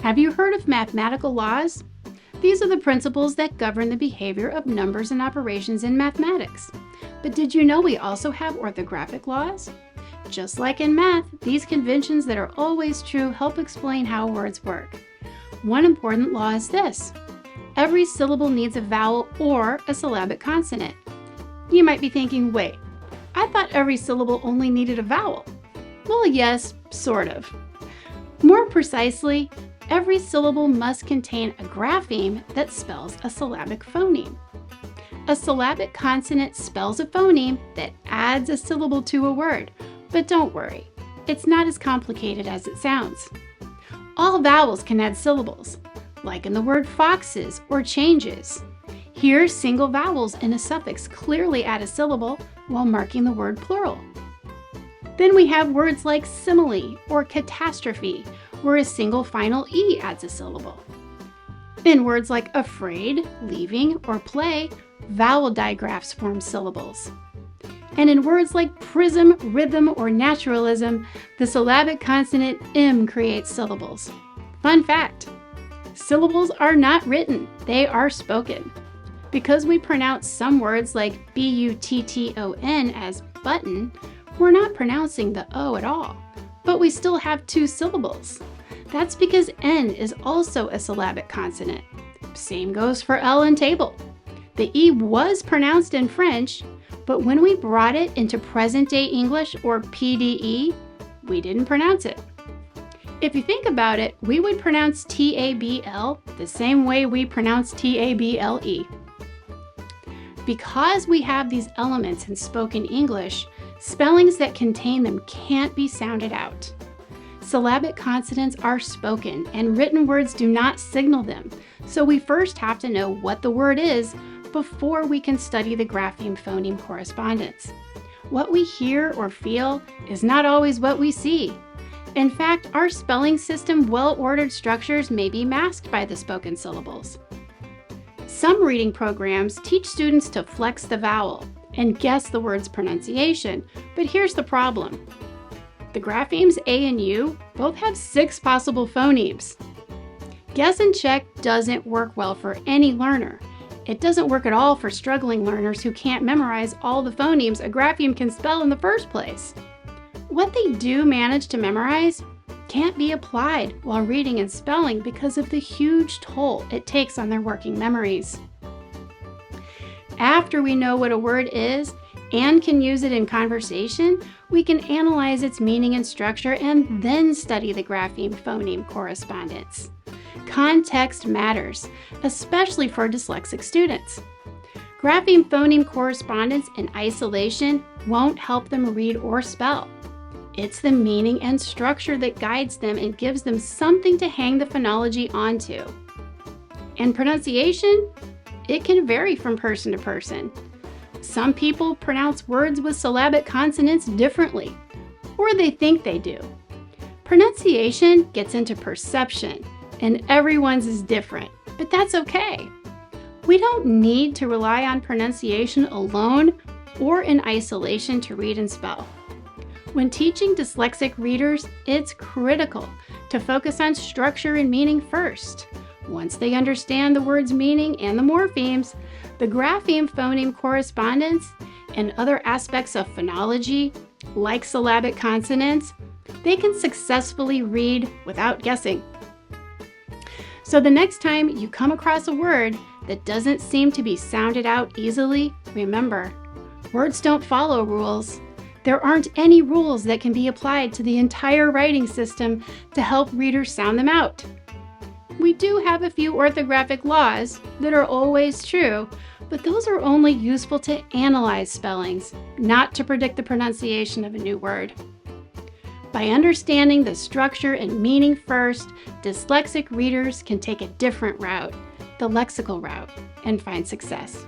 Have you heard of mathematical laws? These are the principles that govern the behavior of numbers and operations in mathematics. But did you know we also have orthographic laws? Just like in math, these conventions that are always true help explain how words work. One important law is this: every syllable needs a vowel or a syllabic consonant. You might be thinking, wait, I thought every syllable only needed a vowel. Well, yes, sort of. More precisely, every syllable must contain a grapheme that spells a syllabic phoneme. A syllabic consonant spells a phoneme that adds a syllable to a word, but don't worry, it's not as complicated as it sounds. All vowels can add syllables, like in the word foxes or changes. Here, single vowels in a suffix clearly add a syllable while marking the word plural. Then we have words like simile or catastrophe, where a single final E adds a syllable. In words like afraid, leaving, or play, vowel digraphs form syllables. And in words like prism, rhythm, or naturalism, the syllabic consonant M creates syllables. Fun fact: syllables are not written, they are spoken. Because we pronounce some words like B-U-T-T-O-N as button, we're not pronouncing the O at all, but we still have two syllables. That's because N is also a syllabic consonant. Same goes for L in table. The E was pronounced in French, but when we brought it into present-day English, or PDE, we didn't pronounce it. If you think about it, we would pronounce T-A-B-L the same way we pronounce T-A-B-L-E. Because we have these elements in spoken English, spellings that contain them can't be sounded out. Syllabic consonants are spoken, and written words do not signal them, so we first have to know what the word is before we can study the grapheme-phoneme correspondence. What we hear or feel is not always what we see. In fact, our spelling system's well-ordered structures may be masked by the spoken syllables. Some reading programs teach students to flex the vowel and guess the word's pronunciation, but here's the problem. The graphemes A and U both have 6 possible phonemes. Guess and check doesn't work well for any learner. It doesn't work at all for struggling learners who can't memorize all the phonemes a grapheme can spell in the first place. What they do manage to memorize can't be applied while reading and spelling because of the huge toll it takes on their working memories. After we know what a word is and can use it in conversation, we can analyze its meaning and structure and then study the grapheme-phoneme correspondence. Context matters, especially for dyslexic students. Grapheme-phoneme correspondence in isolation won't help them read or spell. It's the meaning and structure that guides them and gives them something to hang the phonology onto. And pronunciation? It can vary from person to person. Some people pronounce words with syllabic consonants differently, or they think they do. Pronunciation gets into perception, and everyone's is different, but that's okay. We don't need to rely on pronunciation alone or in isolation to read and spell. When teaching dyslexic readers, it's critical to focus on structure and meaning first. Once they understand the word's meaning and the morphemes, the grapheme-phoneme correspondence and other aspects of phonology, like syllabic consonants, they can successfully read without guessing. So the next time you come across a word that doesn't seem to be sounded out easily, remember, words don't follow rules. There aren't any rules that can be applied to the entire writing system to help readers sound them out. We do have a few orthographic laws that are always true, but those are only useful to analyze spellings, not to predict the pronunciation of a new word. By understanding the structure and meaning first, dyslexic readers can take a different route, the lexical route, and find success.